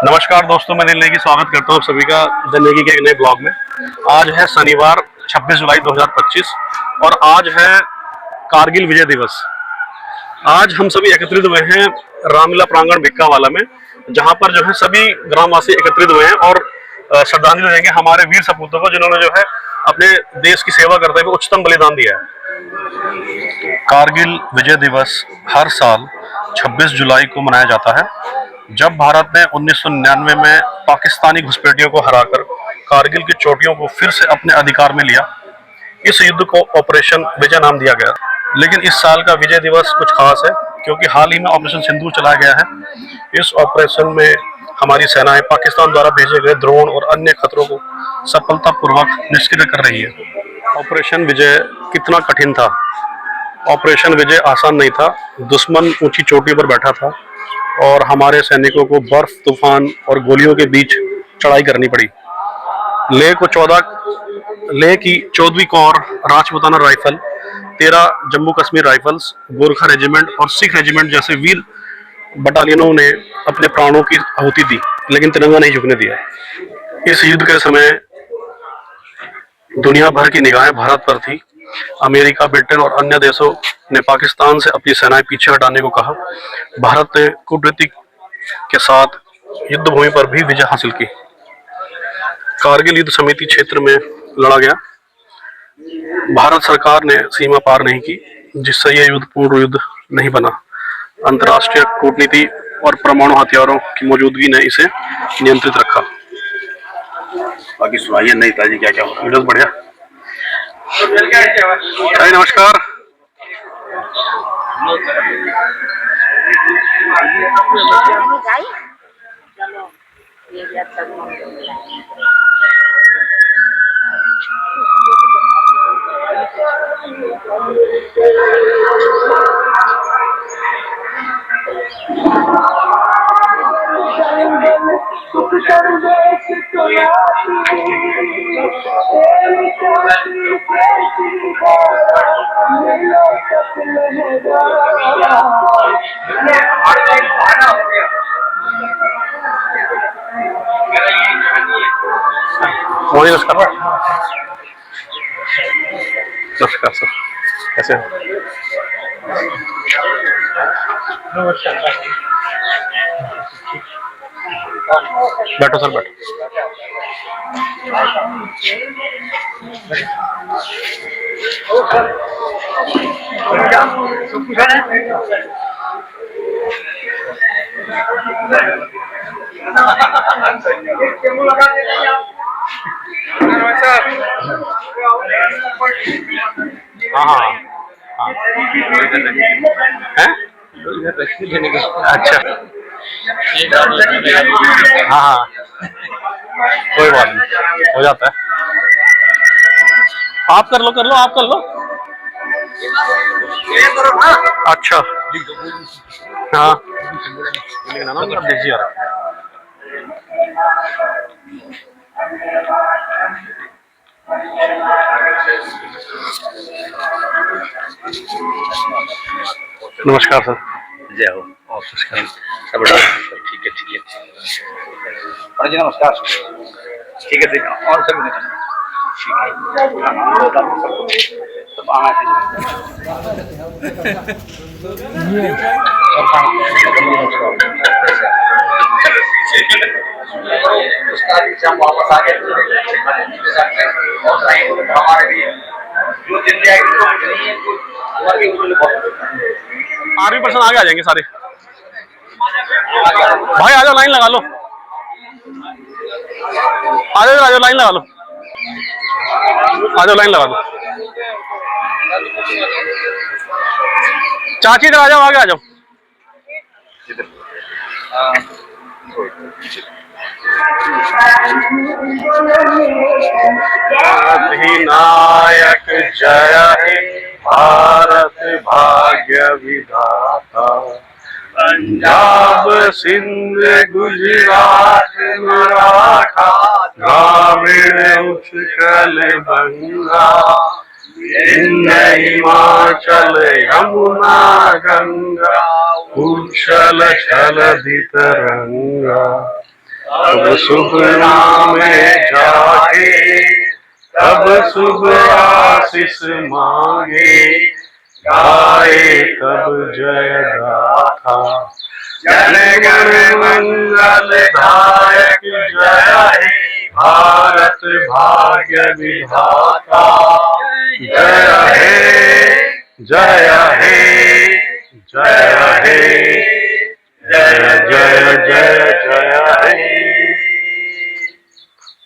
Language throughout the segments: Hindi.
नमस्कार दोस्तों, मैं दिल नेगी स्वागत करता हूँ सभी का द नेगी के एक नए ब्लॉग में। आज है शनिवार 26 जुलाई 2025 और आज है कारगिल विजय दिवस। आज हम सभी एकत्रित हुए हैं रामलीला प्रांगण भिक्कावाला में, जहाँ पर जो है सभी ग्रामवासी एकत्रित हुए हैं और श्रद्धांजलि देंगे हमारे वीर सपूतों को, जिन्होंने जो है अपने देश की सेवा करते हुए उच्चतम बलिदान दिया है। कारगिल विजय दिवस हर साल 26 जुलाई को मनाया जाता है, जब भारत ने 1999 में पाकिस्तानी घुसपैठियों को हराकर कारगिल की चोटियों को फिर से अपने अधिकार में लिया। इस युद्ध को ऑपरेशन विजय नाम दिया गया। लेकिन इस साल का विजय दिवस कुछ खास है, क्योंकि हाल ही में ऑपरेशन सिंदूर चलाया गया है। इस ऑपरेशन में हमारी सेनाएं पाकिस्तान द्वारा भेजे गए ड्रोन और अन्य खतरों को सफलतापूर्वक निष्क्रिय कर रही है। ऑपरेशन विजय कितना कठिन था? ऑपरेशन विजय आसान नहीं था। दुश्मन ऊंची चोटी पर बैठा था और हमारे सैनिकों को बर्फ, तूफान और गोलियों के बीच चढ़ाई करनी पड़ी। लेह की 14वीं corps Rajputana rifle, 13 Jammu Kashmir rifles, Gorkha regiment और सिख रेजिमेंट जैसे वीर बटालियनों ने अपने प्राणों की आहुति दी, लेकिन तिरंगा नहीं झुकने दिया। इस युद्ध के समय दुनिया भर की निगाहें भारत पर थी। अमेरिका, ब्रिटेन और अन्य देशों ने पाकिस्तान से अपनी सेनाएं पीछे हटाने को कहा। भारत ने कूटनीति के साथ युद्ध भूमि पर भी विजय हासिल की। कारगिल युद्ध समिति क्षेत्र में लड़ा गया। भारत सरकार ने सीमा पार नहीं की, जिससे यह युद्ध पूर्ण युद्ध नहीं बना। अंतर्राष्ट्रीय कूटनीति और परमाणु हथियारों की मौजूदगी ने इसे नियंत्रित रखा। बाकी सुनाइए, नहीं ताजी क्या क्या हुआ? वीडियो बढ़िया। नमस्कार। नमस्कार। नमस्कार सर, कैसे हो? बैठो सर, बैठो। हाँ, अच्छा, हाँ, कोई बात नहीं, हो जाता है। आप कर लो, आप कर लो। अच्छा, हाँ, देखिए यार। नमस्कार सर। जय हो। सब ठीक है, ठीक है। जी नमस्कार। ठीक है, और सभी वापस आ गए हमारे लिए जो जिंदगी आर्मी पर्सन आगे आ जाएंगे सारे। भाई आ जाओ, लाइन लगा लो। आ जाओ, लाइन लगा लो। आ जाओ, लाइन लगा लो। चाची इधर आ जाओ, आगे आ जाओ। अधिनायक जय हे भारत भाग्य विधाता, पंजाब सिंध गुजरात मराठा द्राविड़ उत्कल बंगा, हिमाचल यमुना गंगा उच्छल छल तरंगा। अब शुभ नाम जागे, तब शुभ आशीष मांगे, गाए तब जय गाथा। जन गण मंगल दायक जय हे भारत भाग्य विधाता। जय हे जय हे जय हे जय जय जय जय हे।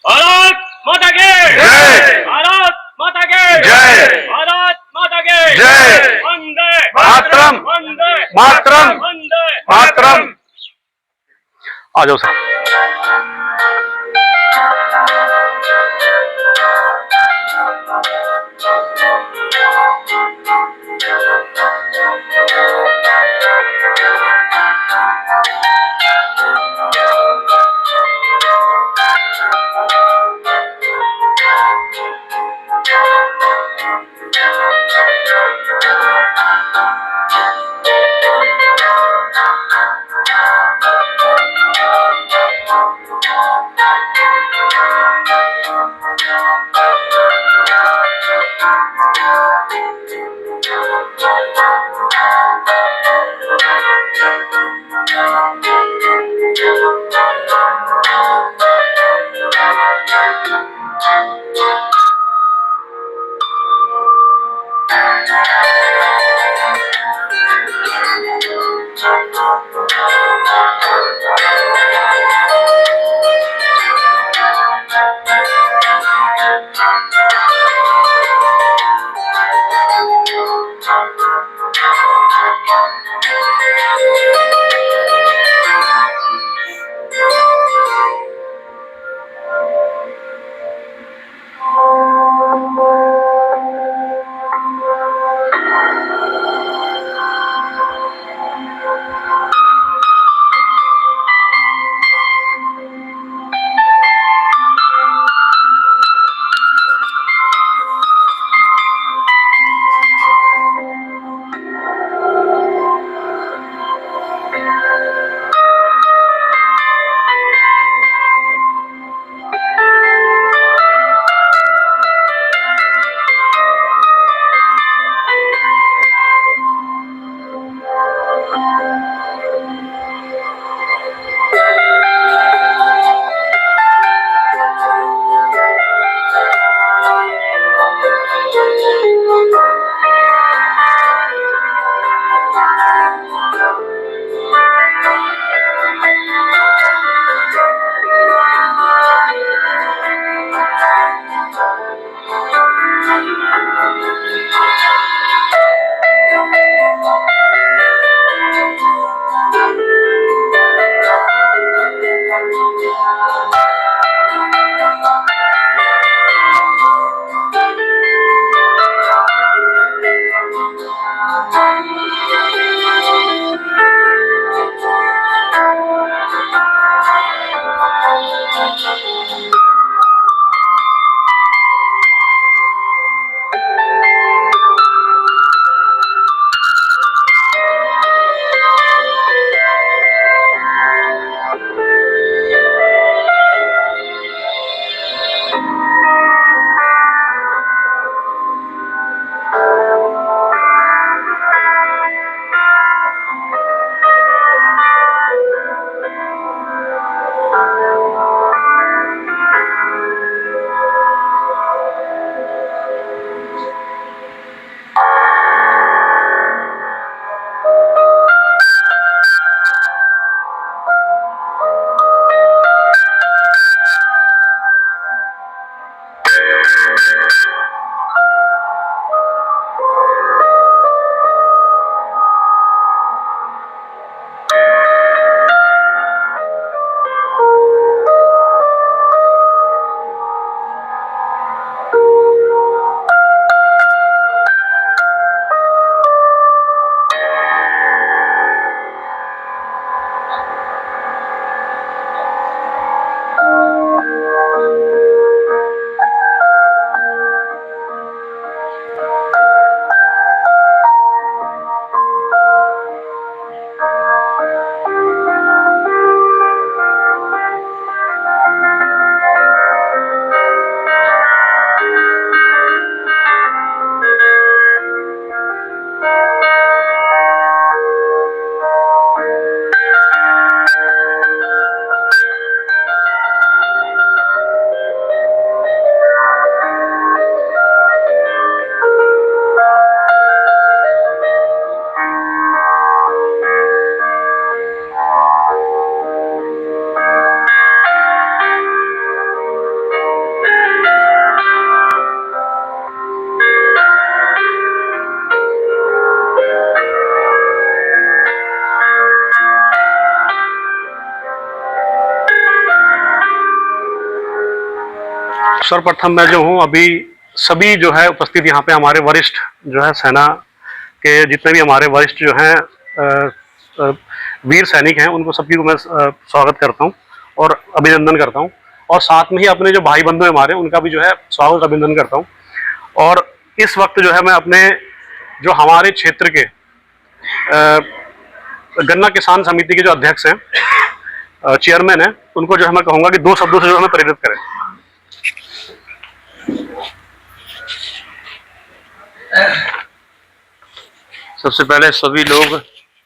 भारत माता की जय, भारत माता की जय, भारत माता की जय, वंदे मातरम, वंदे मातरम, वंदे मातरम। आ जाओ सर। सर्वप्रथम मैं जो हूँ अभी सभी जो है उपस्थित यहाँ पे हमारे वरिष्ठ जो है सेना के जितने भी हमारे वरिष्ठ जो हैं वीर सैनिक हैं उनको सभी को मैं स्वागत करता हूँ और अभिनंदन करता हूँ। और साथ में ही अपने जो भाई बंधु हैं हमारे उनका भी जो है स्वागत अभिनंदन करता हूँ। और इस वक्त जो है मैं अपने जो हमारे क्षेत्र के गन्ना किसान समिति के जो अध्यक्ष हैं चेयरमैन हैं उनको जो है मैं कहूँगा कि 2 शब्दों से जो हमें प्रेरित करें। सबसे पहले सभी लोग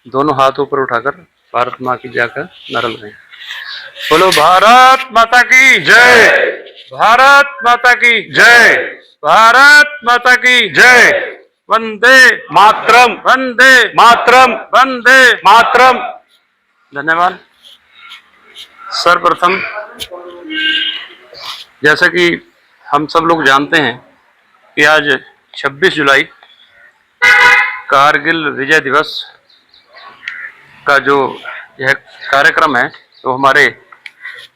दोनों हाथ ऊपर उठाकर भारत माँ की जय का नारा लगाएं। बोलो भारत माता की जय, भारत माता की जय, भारत माता की जय, वंदे मातरम, वंदे मातरम, वंदे मातरम। धन्यवाद। सर्वप्रथम जैसा कि हम सब लोग जानते हैं कि आज 26 जुलाई कारगिल विजय दिवस का जो यह कार्यक्रम है तो हमारे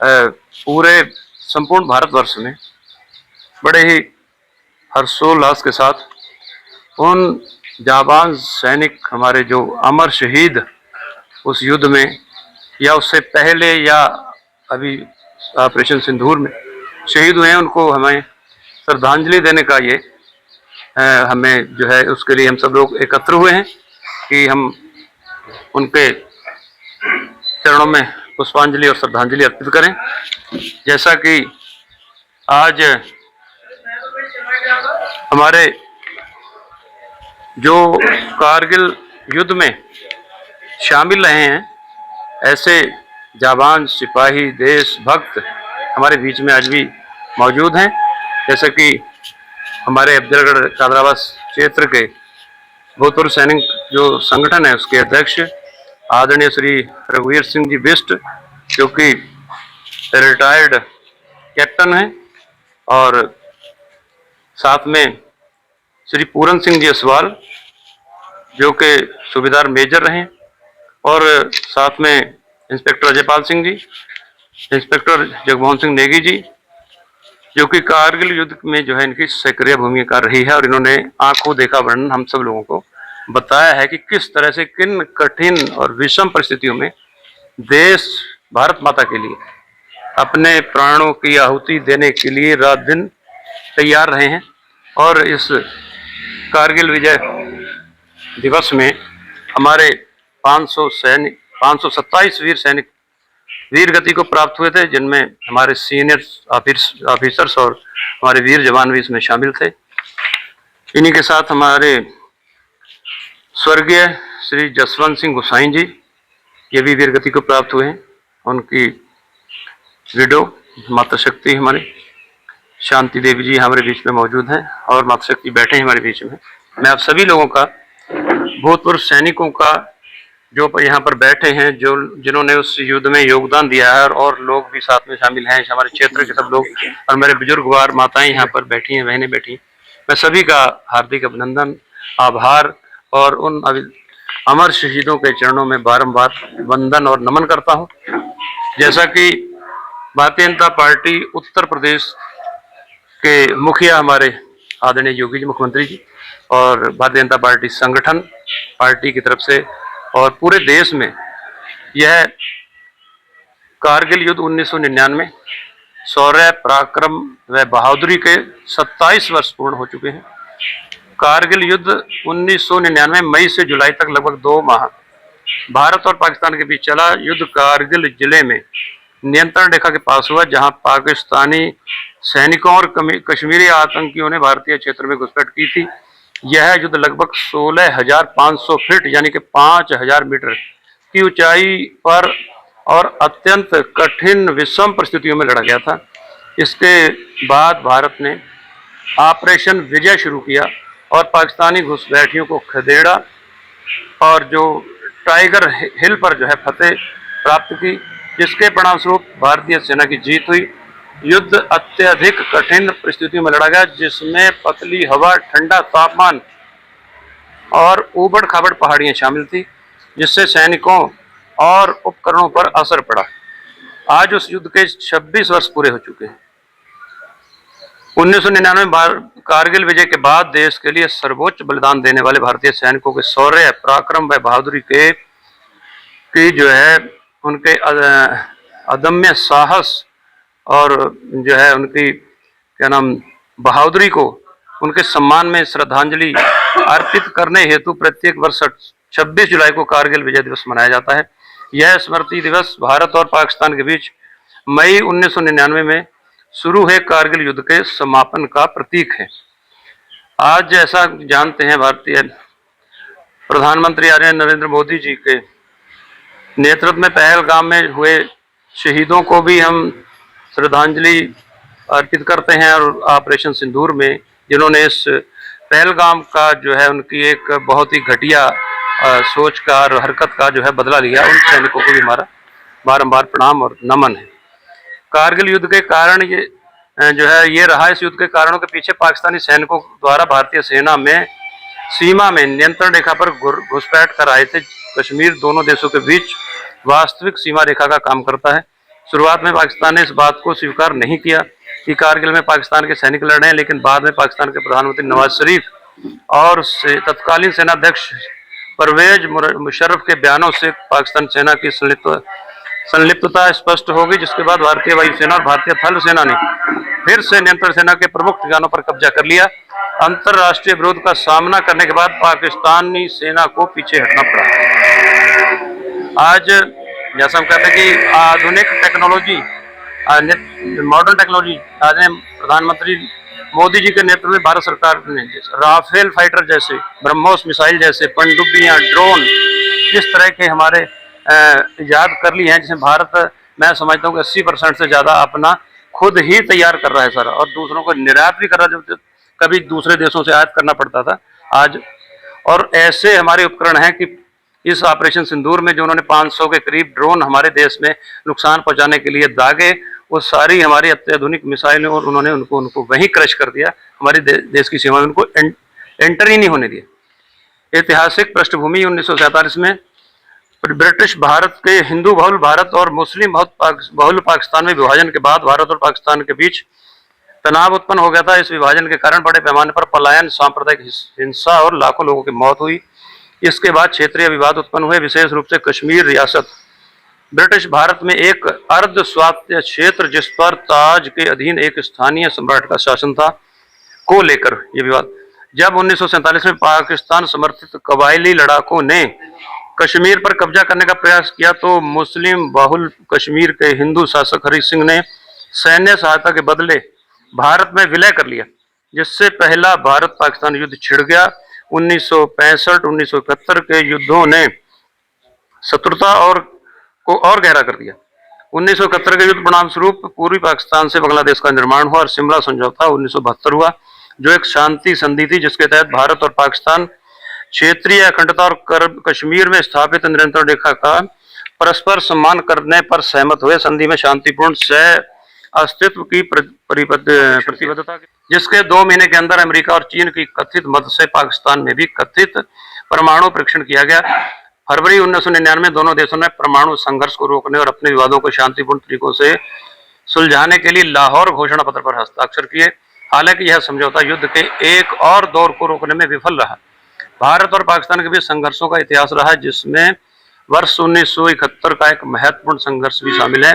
पूरे संपूर्ण भारतवर्ष में बड़े ही हर्षोल्लास के साथ उन जाबाज सैनिक हमारे जो अमर शहीद उस युद्ध में या उससे पहले या अभी ऑपरेशन सिंदूर में शहीद हुए हैं उनको हमें श्रद्धांजलि देने का ये हमें जो है उसके लिए हम सब लोग एकत्र हुए हैं कि हम उनके चरणों में पुष्पांजलि और श्रद्धांजलि अर्पित करें। जैसा कि आज हमारे जो कारगिल युद्ध में शामिल रहे हैं ऐसे जाबाज सिपाही देशभक्त हमारे बीच में आज भी मौजूद हैं। जैसे कि हमारे अफजलगढ़ कादराबाद क्षेत्र के भूतपूर्व सैनिक जो संगठन है उसके अध्यक्ष आदरणीय श्री रघुवीर सिंह जी बिष्ट जो कि रिटायर्ड कैप्टन हैं और साथ में श्री पूरन सिंह जी असवाल जो कि सूबेदार मेजर रहे और साथ में इंस्पेक्टर अजयपाल सिंह जी, इंस्पेक्टर जगमोहन सिंह नेगी जी जो कि कारगिल युद्ध में जो है इनकी सक्रिय भूमिका रही है और इन्होंने आंखों देखा वर्णन हम सब लोगों को बताया है कि किस तरह से किन कठिन और विषम परिस्थितियों में देश भारत माता के लिए अपने प्राणों की आहुति देने के लिए रात दिन तैयार रहे हैं। और इस कारगिल विजय दिवस में हमारे 527 वीर सैनिक वीर गति को प्राप्त हुए थे जिनमें हमारे सीनियर ऑफिसर्स और हमारे वीर जवान भी इसमें शामिल थे। इन्हीं के साथ हमारे स्वर्गीय श्री जसवंत सिंह गोसाई जी ये भी वीर गति को प्राप्त हुए हैं। उनकी विडो माता शक्ति हमारे शांति देवी जी हमारे बीच में मौजूद हैं और माता शक्ति बैठे हैं हमारे बीच में। मैं आप सभी लोगों का भूतपूर्व सैनिकों का जो यहाँ पर बैठे हैं जो जिन्होंने उस युद्ध में योगदान दिया है और लोग भी साथ में शामिल हैं हमारे क्षेत्र के सब लोग और मेरे बुजुर्गवार माताएं यहाँ पर बैठी हैं, बहनें बैठी हैं, मैं सभी का हार्दिक अभिनंदन आभार और उन अमर शहीदों के चरणों में बारंबार वंदन और नमन करता हूँ। जैसा कि भारतीय जनता पार्टी उत्तर प्रदेश के मुखिया हमारे आदरणीय योगी जी मुख्यमंत्री जी और भारतीय जनता पार्टी संगठन पार्टी की तरफ से और पूरे देश में यह कारगिल युद्ध 1999 शौर्य पराक्रम व बहादुरी के 27 वर्ष पूर्ण हो चुके हैं। कारगिल युद्ध 1999 मई से जुलाई तक लगभग 2 माह भारत और पाकिस्तान के बीच चला। युद्ध कारगिल जिले में नियंत्रण रेखा के पास हुआ जहां पाकिस्तानी सैनिकों और कश्मीरी आतंकियों ने भारतीय क्षेत्र में घुसपैठ की थी। यह युद्ध लगभग 16,500 फीट यानी कि 5,000 मीटर की ऊंचाई पर और अत्यंत कठिन विषम परिस्थितियों में लड़ा गया था। इसके बाद भारत ने ऑपरेशन विजय शुरू किया और पाकिस्तानी घुसपैठियों को खदेड़ा और जो टाइगर हिल पर जो है फतेह प्राप्त की, जिसके परिणामस्वरूप भारतीय सेना की जीत हुई। युद्ध अत्यधिक कठिन परिस्थितियों में लड़ा गया जिसमें पतली हवा, ठंडा तापमान और ऊबड़ खाबड़ पहाड़ियां शामिल थी, जिससे सैनिकों और उपकरणों पर असर पड़ा। आज उस युद्ध के 26 वर्ष पूरे हो चुके हैं। 1999 कारगिल विजय के बाद देश के लिए सर्वोच्च बलिदान देने वाले भारतीय सैनिकों के शौर्य, पराक्रम व बहादुरी की जो है उनके अदम्य साहस और जो है उनकी क्या नाम बहादुरी को उनके सम्मान में श्रद्धांजलि अर्पित करने हेतु प्रत्येक वर्ष 26 जुलाई को कारगिल विजय दिवस मनाया जाता है। यह स्मृति दिवस भारत और पाकिस्तान के बीच मई 1999 में शुरू हुए कारगिल युद्ध के समापन का प्रतीक है। आज जैसा जानते हैं भारतीय प्रधानमंत्री आदरणीय नरेंद्र मोदी जी के नेतृत्व में पहलगाम में हुए शहीदों को भी हम श्रद्धांजलि अर्पित करते हैं और ऑपरेशन सिंदूर में जिन्होंने इस पहलगाम का जो है उनकी एक बहुत ही घटिया सोच का और हरकत का जो है बदला लिया, उन सैनिकों को भी हमारा बारंबार प्रणाम और नमन है। कारगिल युद्ध के कारण ये जो है ये रहा, इस युद्ध के कारणों के पीछे पाकिस्तानी सैनिकों द्वारा भारतीय सेना में सीमा में नियंत्रण रेखा पर घुसपैठ कर आए थे। कश्मीर दोनों देशों के बीच वास्तविक सीमा रेखा का काम करता है। शुरुआत में पाकिस्तान ने इस बात को स्वीकार नहीं किया कि कारगिल में पाकिस्तान के सैनिक लड़ रहे हैं, लेकिन बाद में पाकिस्तान के प्रधानमंत्री नवाज शरीफ और तत्कालीन सेनाध्यक्ष परवेज मुशर्रफ के बयानों से पाकिस्तान सेना की संलिप्तता स्पष्ट हो गई, जिसके बाद भारतीय वायुसेना और भारतीय थल सेना ने फिर से नियंत्रण सेना के प्रमुख ठिकानों पर कब्जा कर लिया। अंतर्राष्ट्रीय विरोध का सामना करने के बाद पाकिस्तानी सेना को पीछे हटना पड़ा। आज जैसा हम कहते हैं कि आधुनिक टेक्नोलॉजी, मॉडर्न टेक्नोलॉजी, आज प्रधानमंत्री मोदी जी के नेतृत्व में भारत सरकार ने राफेल फाइटर जैसे, ब्रह्मोस मिसाइल जैसे, पनडुब्बियां, ड्रोन, इस तरह के हमारे इजाद कर ली हैं, जिसमें भारत मैं समझता हूँ कि 80% से ज़्यादा अपना खुद ही तैयार कर रहा है सर, और दूसरों को निर्यात भी कर रहा है, जब कभी दूसरे देशों से आयात करना पड़ता था आज। और ऐसे हमारे उपकरण हैं कि इस ऑपरेशन सिंदूर में जो उन्होंने 500 के करीब ड्रोन हमारे देश में नुकसान पहुंचाने के लिए दागे, वो सारी हमारी अत्याधुनिक मिसाइलें, और उन्होंने उनको वहीं क्रश कर दिया, हमारे देश की सीमा में उनको एंटर ही नहीं होने दिया। ऐतिहासिक पृष्ठभूमि 1947 में ब्रिटिश भारत के हिंदू बहुल भारत और मुस्लिम बहुल पाकिस्तान में विभाजन के बाद भारत और पाकिस्तान के बीच तनाव उत्पन्न हो गया था। इस विभाजन के कारण बड़े पैमाने पर पलायन, सांप्रदायिक हिंसा और लाखों लोगों की मौत हुई। इसके बाद क्षेत्रीय विवाद उत्पन्न हुए, विशेष रूप से कश्मीर रियासत ब्रिटिश भारत में एक अर्ध स्वायत्त क्षेत्र जिस पर ताज के अधीन एक स्थानीय सम्राट का शासन था को लेकर यह विवाद। जब 1947 में पाकिस्तान समर्थित कबायली लड़ाकों ने कश्मीर पर कब्जा करने का प्रयास किया तो मुस्लिम बहुल कश्मीर के हिंदू शासक हरि सिंह ने सैन्य सहायता के बदले भारत में विलय कर लिया, जिससे पहला भारत पाकिस्तान युद्ध छिड़ गया। 1965-1971 के युद्धों ने शत्रुता को और गहरा कर दिया। 1971 के युद्ध परिणाम स्वरूप पूर्वी पाकिस्तान से बांग्लादेश का निर्माण हुआ और शिमला समझौता 1972 हुआ, जो एक शांति संधि थी, जिसके तहत भारत और पाकिस्तान क्षेत्रीय अखंडता और कश्मीर में स्थापित नियंत्रण रेखा का परस्पर सम्मान करने पर सहमत हुए। संधि में शांतिपूर्ण सह अस्तित्व की प्रतिबद्धता, जिसके 2 महीने के अंदर अमेरिका और चीन की कथित मदद से पाकिस्तान में भी कथित परमाणु परीक्षण किया गया। फरवरी 1999 में दोनों देशों ने परमाणु संघर्ष को रोकने और अपने विवादों को शांतिपूर्ण तरीकों से सुलझाने के लिए लाहौर घोषणा पत्र पर हस्ताक्षर किए। हालांकि यह समझौता युद्ध के एक और दौर को रोकने में विफल रहा। भारत और पाकिस्तान के बीच संघर्षों का इतिहास रहा, जिसमें वर्ष 1971 का एक महत्वपूर्ण संघर्ष भी शामिल है,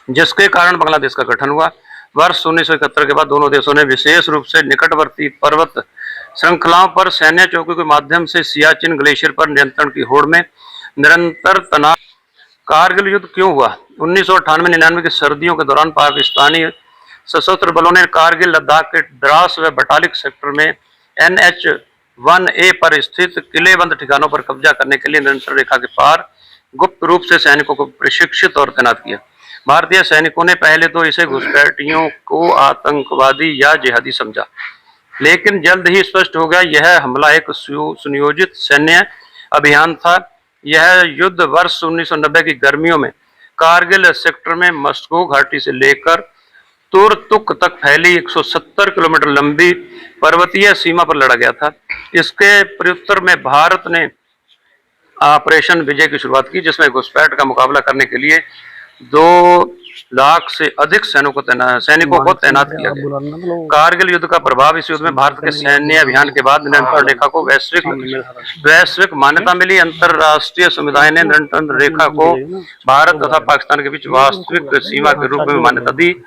जिसके कारण बांग्लादेश का गठन हुआ। वर्ष 1971 के बाद दोनों देशों ने विशेष रूप से निकटवर्ती पर्वत श्रृंखलाओं पर सैन्य चौकियों के माध्यम से सियाचिन ग्लेशियर पर नियंत्रण की होड़ में निरंतर तनाव। कारगिल युद्ध क्यों हुआ? 1998-99 की सर्दियों के दौरान पाकिस्तानी सशस्त्र बलों ने कारगिल, लद्दाख के द्रास व बटालिक सेक्टर में NH-1A पर स्थित किलेबंद ठिकानों पर कब्जा करने के लिए नियंत्रण रेखा के पार गुप्त रूप से सैनिकों को प्रशिक्षित और तैनात किया। भारतीय सैनिकों ने पहले तो इसे घुसपैठियों को आतंकवादी या जिहादी समझा, लेकिन जल्द ही स्पष्ट हो गया यह हमला एक सुनियोजित सैन्य अभियान था। यह युद्ध वर्ष 1990 की गर्मियों में कारगिल सेक्टर में मस्को घाटी से लेकर तुरतुक तक फैली 170 किलोमीटर लंबी पर्वतीय सीमा पर लड़ा गया था। इसके प्रत्युत्तर में भारत ने ऑपरेशन विजय की शुरुआत की, जिसमें घुसपैठ का मुकाबला करने के लिए 2 लाख से अधिक सैनिकों को तैनात किया गया। कारगिल युद्ध का प्रभाव इस युद्ध में भारत के सैन्य अभियान के बाद नियंत्रण रेखा को वैश्विक मान्यता मिली। अंतरराष्ट्रीय समुदाय ने नियंत्रण रेखा को भारत तथा पाकिस्तान के बीच वास्तविक सीमा के रूप में मान्यता दी,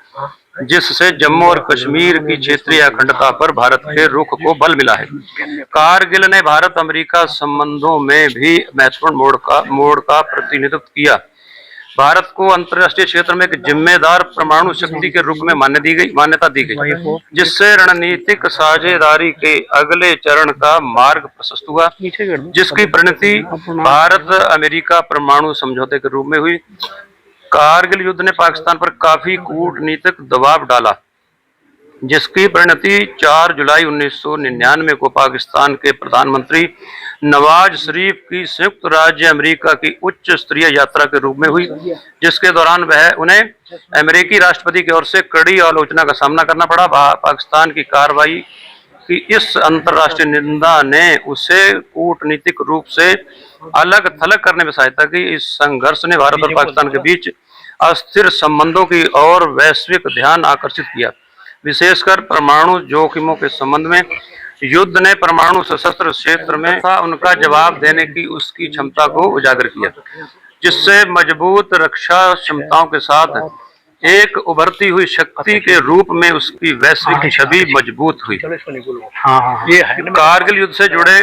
जिससे जम्मू और कश्मीर की क्षेत्रीय अखंडता पर भारत के रुख को बल मिला है। कारगिल ने भारत अमेरिका संबंधों में भी महत्वपूर्ण मोड़ का प्रतिनिधित्व किया। भारत को अंतर्राष्ट्रीय क्षेत्र में एक जिम्मेदार परमाणु शक्ति के रूप में मान्यता दी गई, जिससे रणनीतिक साझेदारी के अगले चरण का मार्ग प्रशस्त हुआ, जिसकी परिणति भारत अमेरिका परमाणु समझौते के रूप में हुई। कारगिल युद्ध ने पाकिस्तान पर काफी कूटनीतिक दबाव डाला, जिसकी परिणति 4 जुलाई 1999 को पाकिस्तान के प्रधानमंत्री नवाज शरीफ की संयुक्त राज्य अमेरिका की उच्च स्तरीय यात्रा के रूप में हुई, जिसके दौरान उन्हें अमेरिकी राष्ट्रपति की ओर से कड़ी आलोचना का सामना करना पड़ा। पाकिस्तान की कार्रवाई की इस अंतर्राष्ट्रीय निंदा ने उसे कूटनीतिक रूप से अलग थलग करने में सहायता की। इस संघर्ष ने भारत और पाकिस्तान के बीच अस्थिर संबंधों की ओर वैश्विक ध्यान आकर्षित किया, विशेषकर परमाणु जोखिमों के संबंध में। युद्ध ने परमाणु सशस्त्र क्षेत्र में उनका जवाब देने की उसकी क्षमता को उजागर किया, जिससे मजबूत रक्षा क्षमताओं के साथ एक उभरती हुई शक्ति के रूप में उसकी वैश्विक छवि मजबूत हुई। कारगिल युद्ध से जुड़े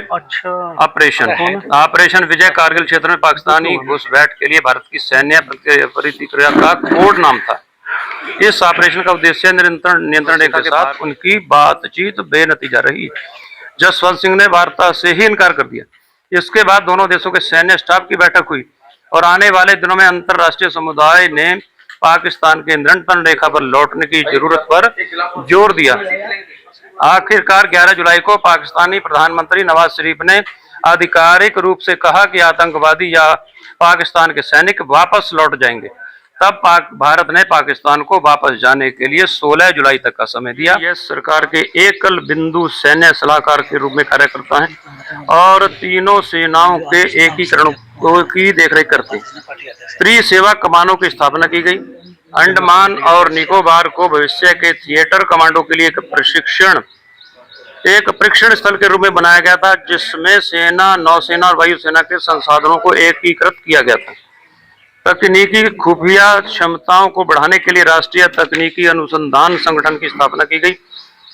ऑपरेशन विजय कारगिल क्षेत्र में पाकिस्तानी घुसपैठ के लिए भारत की सैन्य प्रतिक्रिया का कोड नाम था। इस ऑपरेशन का उद्देश्य नियंत्रण रेखा के साथ उनकी बातचीत बेनतीजा रही। जसवंत सिंह ने वार्ता से ही इनकार कर दिया। इसके बाद दोनों देशों के सैन्य स्टाफ की बैठक हुई और आने वाले दिनों में अंतर्राष्ट्रीय समुदाय ने पाकिस्तान के नियंत्रण रेखा पर लौटने की जरूरत पर जोर दिया। आखिरकार 11 जुलाई को पाकिस्तानी प्रधानमंत्री नवाज शरीफ ने आधिकारिक रूप से कहा कि आतंकवादी या पाकिस्तान के सैनिक वापस लौट जाएंगे। तब भारत ने पाकिस्तान को वापस जाने के लिए 16 जुलाई तक का समय दिया। यह सरकार के एकल बिंदु सैन्य सलाहकार के रूप में कार्य करता है और तीनों सेनाओं के एकीकरण की देखरेख करते हैं। त्रिसेवा कमानों की स्थापना की गई। अंडमान और निकोबार को भविष्य के थिएटर कमांडो के लिए एक परीक्षण स्थल के रूप में बनाया गया था, जिसमें सेना, नौसेना और वायुसेना के संसाधनों को एकीकृत किया गया था। तकनीकी खुफिया क्षमताओं को बढ़ाने के लिए राष्ट्रीय तकनीकी अनुसंधान संगठन की स्थापना की गई।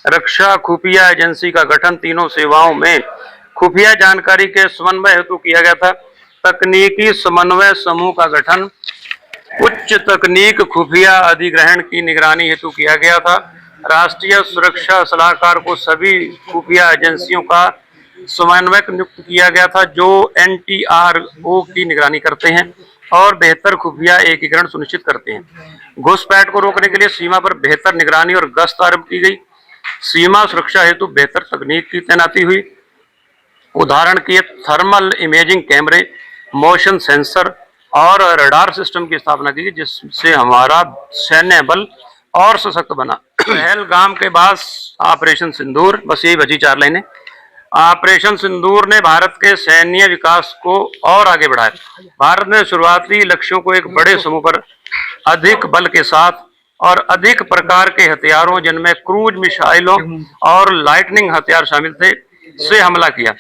रक्षा खुफिया एजेंसी का गठन तीनों सेवाओं में खुफिया जानकारी के समन्वय हेतु किया गया था। तकनीकी समन्वय समूह का गठन उच्च तकनीक खुफिया अधिग्रहण की निगरानी हेतु किया गया था। राष्ट्रीय सुरक्षा सलाहकार को सभी खुफिया एजेंसियों का समन्वयक नियुक्त किया गया था, जो NTRO की निगरानी करते हैं और बेहतर खुफिया एकीकरण सुनिश्चित करते हैं। घुसपैठ को रोकने के लिए सीमा पर बेहतर निगरानी और गश्त आरंभ की गई। सीमा सुरक्षा हेतु बेहतर तकनीक की तैनाती हुई। उदाहरण के थर्मल इमेजिंग कैमरे, मोशन सेंसर और रडार सिस्टम की स्थापना की गई, जिससे हमारा सैन्य बल और सशक्त बना। पहलगाम के बाद ऑपरेशन सिंदूर, बस यही बची 4 लाइनें। ऑपरेशन सिंदूर ने भारत के सैन्य विकास को और आगे बढ़ाया। भारत ने शुरुआती लक्ष्यों को एक बड़े समूह पर अधिक बल के साथ और अधिक प्रकार के हथियारों, जिनमें क्रूज मिसाइलों और लाइटनिंग हथियार शामिल थे, से हमला किया।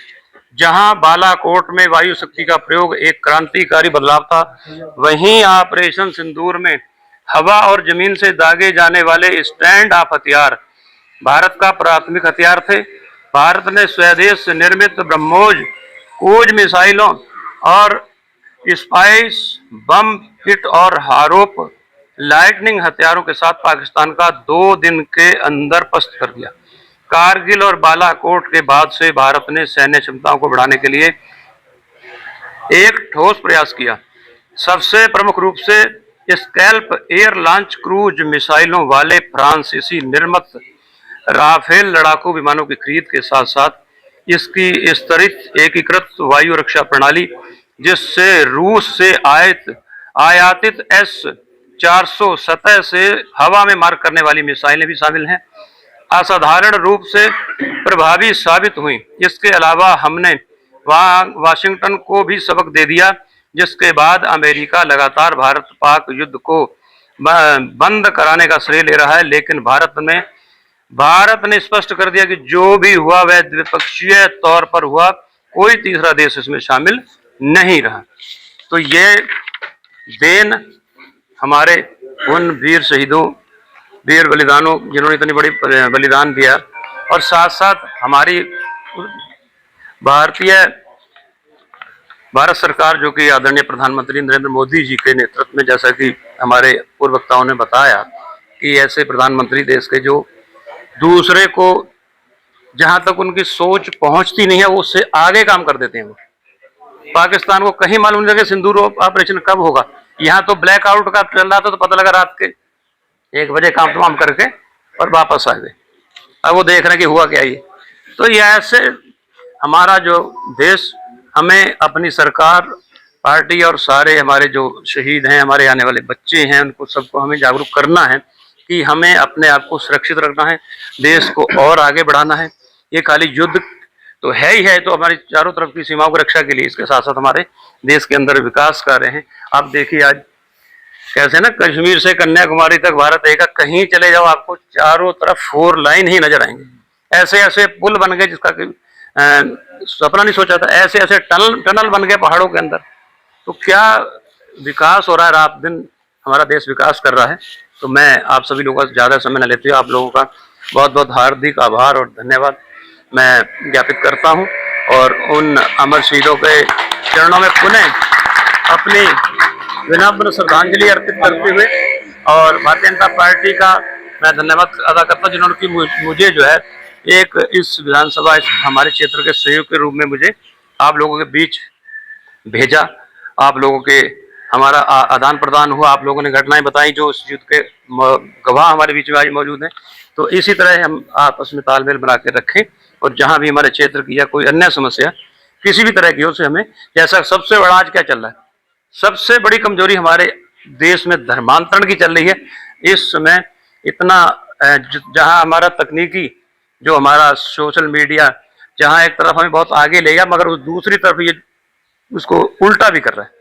जहां बालाकोट में वायु शक्ति का प्रयोग एक क्रांतिकारी बदलाव था, वहीं ऑपरेशन सिंदूर में हवा और जमीन से दागे जाने वाले स्टैंड ऑफ हथियार भारत का प्राथमिक हथियार थे। भारत ने स्वदेश निर्मित ब्रह्मोस क्रूज मिसाइलों और स्पाइस बम किट और हारोप लाइटनिंग हथियारों के साथ पाकिस्तान का 2 दिन के अंदर पस्त कर दिया। कारगिल और बालाकोट के बाद से भारत ने सैन्य क्षमताओं को बढ़ाने के लिए एक ठोस प्रयास किया। सबसे प्रमुख रूप से स्कैल्प एयर लॉन्च क्रूज मिसाइलों वाले फ्रांसीसी निर्मित राफेल लड़ाकू विमानों की खरीद के साथ साथ इसकी स्तरित एकीकृत वायु रक्षा प्रणाली, जिससे रूस से आयातित S-400 सतह से हवा में मार करने वाली मिसाइलें भी शामिल हैं, असाधारण रूप से प्रभावी साबित हुई। इसके अलावा हमने वाशिंगटन को भी सबक दे दिया, जिसके बाद अमेरिका लगातार भारत पाक युद्ध को बंद कराने का श्रेय ले रहा है। लेकिन भारत ने स्पष्ट कर दिया कि जो भी हुआ वह द्विपक्षीय तौर पर हुआ, कोई तीसरा देश इसमें शामिल नहीं रहा। तो ये देन हमारे उन वीर शहीदों, वीर बलिदानों जिन्होंने इतनी बड़ी बलिदान दिया, और साथ साथ हमारी भारत सरकार जो कि आदरणीय प्रधानमंत्री नरेंद्र मोदी जी के नेतृत्व में, जैसा कि हमारे पूर्व वक्ताओं ने बताया कि ऐसे प्रधानमंत्री देश के जो दूसरे को जहां तक उनकी सोच पहुंचती नहीं है वो उससे आगे काम कर देते हैं। वो पाकिस्तान को कहीं मालूम नहीं लगे सिंदूर ऑपरेशन कब होगा। यहाँ तो ब्लैकआउट का चल रहा था तो पता लगा रात के 1 बजे काम तमाम करके और वापस आ गए। अब वो देख रहे हैं कि हुआ क्या ये। तो ये ऐसे हमारा जो देश, हमें अपनी सरकार, पार्टी और सारे हमारे जो शहीद हैं, हमारे आने वाले बच्चे हैं, उनको सबको हमें जागरूक करना है कि हमें अपने आप को सुरक्षित रखना है, देश को और आगे बढ़ाना है। ये खाली युद्ध तो है ही है, तो हमारी चारों तरफ की सीमाओं की रक्षा के लिए इसके साथ साथ हमारे देश के अंदर विकास कार्य हैं। आप देखिए आज कैसे ना, कश्मीर से कन्याकुमारी तक भारत एक, कहीं चले जाओ आपको चारों तरफ 4 लाइन ही नजर आएंगे। ऐसे ऐसे पुल बन गए जिसका सपना नहीं सोचा था, ऐसे ऐसे टनल बन गए पहाड़ों के अंदर। तो क्या विकास हो रहा है, रात दिन हमारा देश विकास कर रहा है। तो मैं आप सभी लोगों का ज़्यादा समय न लेते हुए आप लोगों का बहुत बहुत हार्दिक आभार और धन्यवाद मैं ज्ञापित करता हूं, और उन अमर शहीदों के चरणों में पुनः अपनी विनम्र श्रद्धांजलि अर्पित करते हुए और भारतीय जनता पार्टी का मैं धन्यवाद अदा करता हूं, जिन्होंने कि मुझे जो है एक इस विधानसभा हमारे क्षेत्र के सहयोग के रूप में मुझे आप लोगों के बीच भेजा। आप लोगों के हमारा आदान प्रदान हुआ, आप लोगों ने घटनाएं बताई जो उस युद्ध के गवाह हमारे बीच में आज मौजूद हैं। तो इसी तरह हम आपस में तालमेल बना के रखें, और जहां भी हमारे क्षेत्र की या कोई अन्य समस्या किसी भी तरह की हो, से हमें, जैसा सबसे बड़ा आज क्या चल रहा है, सबसे बड़ी कमजोरी हमारे देश में धर्मांतरण की चल रही है। इस समय इतना जहां हमारा तकनीकी जो हमारा सोशल मीडिया जहां एक तरफ हमें बहुत आगे ले गया, मगर उस दूसरी तरफ ये उसको उल्टा भी कर रहा है।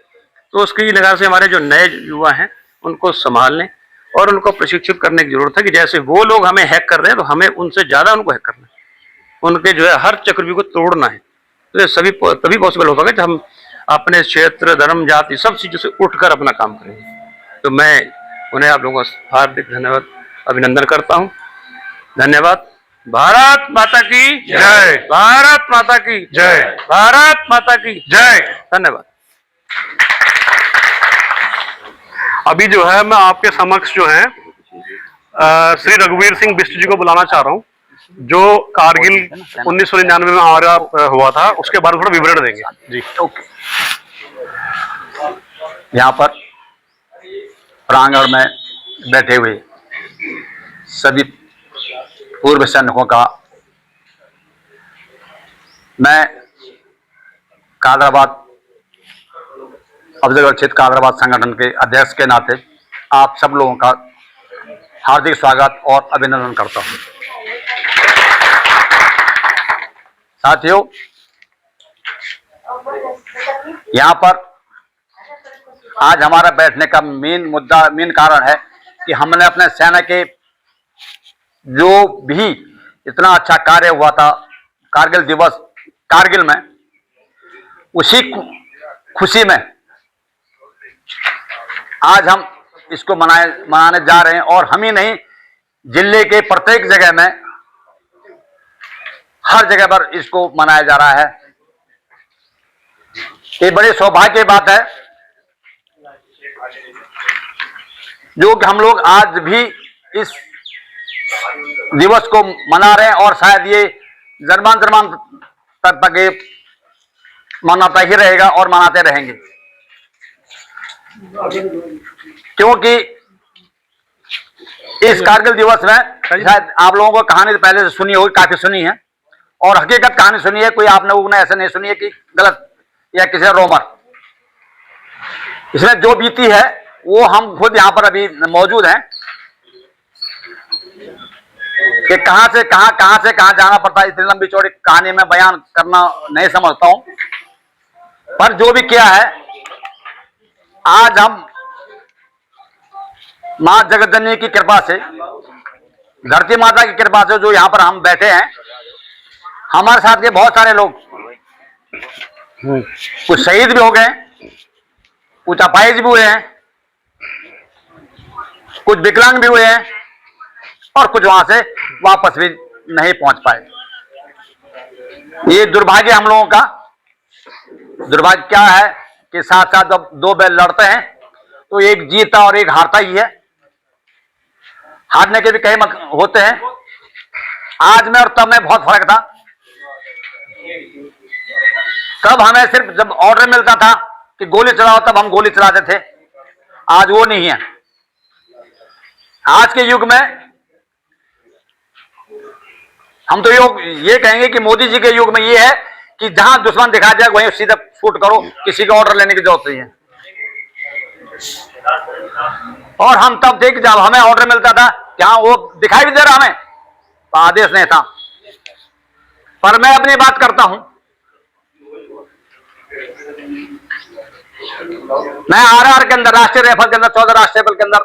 तो उसकी निगाह से हमारे जो नए युवा हैं उनको संभालने और उनको प्रशिक्षित करने की जरूरत है कि जैसे वो लोग हमें हैक कर रहे हैं तो हमें उनसे ज्यादा उनको हैक करना है, उनके जो है हर चक्रव्यूह को तोड़ना है। तो ये सभी तभी पॉसिबल हो पाएगा जब हम अपने क्षेत्र, धर्म, जाति सब चीजों से उठकर अपना काम करेंगे। तो मैं उन्हें आप लोगों का हार्दिक धन्यवाद अभिनंदन करता हूँ। धन्यवाद। भारत माता की जय, भारत माता की जय, भारत माता की जय। धन्यवाद। अभी जो है मैं आपके समक्ष जो है श्री रघुवीर सिंह बिष्ट जी को बुलाना चाह रहा हूँ, जो कारगिल 1999 में हमारा हुआ था, उसके बारे में थोड़ा विवरण देंगे जी। ओके। यहाँ पर प्रांगण में बैठे हुए सभी पूर्व सैनिकों का मैं कादराबाद अफजलगढ़ क्षेत्र कादराबाद संगठन के अध्यक्ष के नाते आप सब लोगों का हार्दिक स्वागत और अभिनंदन करता हूं। साथियों, यहाँ पर आज हमारा बैठने का मेन कारण है कि हमने अपने सेना के जो भी इतना अच्छा कार्य हुआ था कारगिल दिवस कारगिल में, उसी खुशी में आज हम इसको मनाने जा रहे हैं। और हम ही नहीं, जिले के प्रत्येक जगह में, हर जगह पर इसको मनाया जा रहा है। ये बड़े सौभाग्य की बात है जो कि हम लोग आज भी इस दिवस को मना रहे हैं, और शायद ये जन्मांतरमान तक ये मनाता ही रहेगा और मनाते रहेंगे, क्योंकि इस कारगिल दिवस में शायद आप लोगों को कहानी तो पहले से सुनी होगी, काफी सुनी है, और हकीकत कहानी सुनी है, कोई आप लोगों ने ऐसे नहीं सुनी है कि गलत या किसी रोमर। इसमें जो बीती है वो हम खुद यहाँ पर अभी मौजूद हैं कि कहां से कहां जाना पड़ता है। इतनी लंबी चौड़ी कहानी में बयान करना नहीं समझता हूं, पर जो भी किया है आज हम मां जगतजननी की कृपा से, धरती माता की कृपा से जो यहाँ पर हम बैठे हैं, हमारे साथ के बहुत सारे लोग कुछ शहीद भी हो गए, कुछ अपाहिज भी हुए हैं, कुछ विकलांग भी हुए हैं और कुछ वहां से वापस भी नहीं पहुंच पाए। ये दुर्भाग्य हम लोगों का। दुर्भाग्य क्या है कि साथ साथ जब दो बैल लड़ते हैं तो एक जीता और एक हारता ही है। हारने के भी कई होते हैं। आज में और तब में बहुत फर्क था। तब हमें सिर्फ जब ऑर्डर मिलता था कि गोली चलाओ तब हम गोली चलाते थे। आज वो नहीं है। आज के युग में हम तो ये कहेंगे कि मोदी जी के युग में ये है कि जहां दुश्मन दिखा दिया वहीं सीधा शूट करो, किसी का ऑर्डर लेने की जरूरत नहीं है। और हम तब थे कि जब हमें ऑर्डर मिलता था जहां वो दिखाई भी दे रहा हमें तो आदेश नहीं था। पर मैं अपनी बात करता हूं। मैं आरआर के अंदर, राष्ट्रीय राइफल के अंदर, 14 राष्ट्रीय राइफल के अंदर,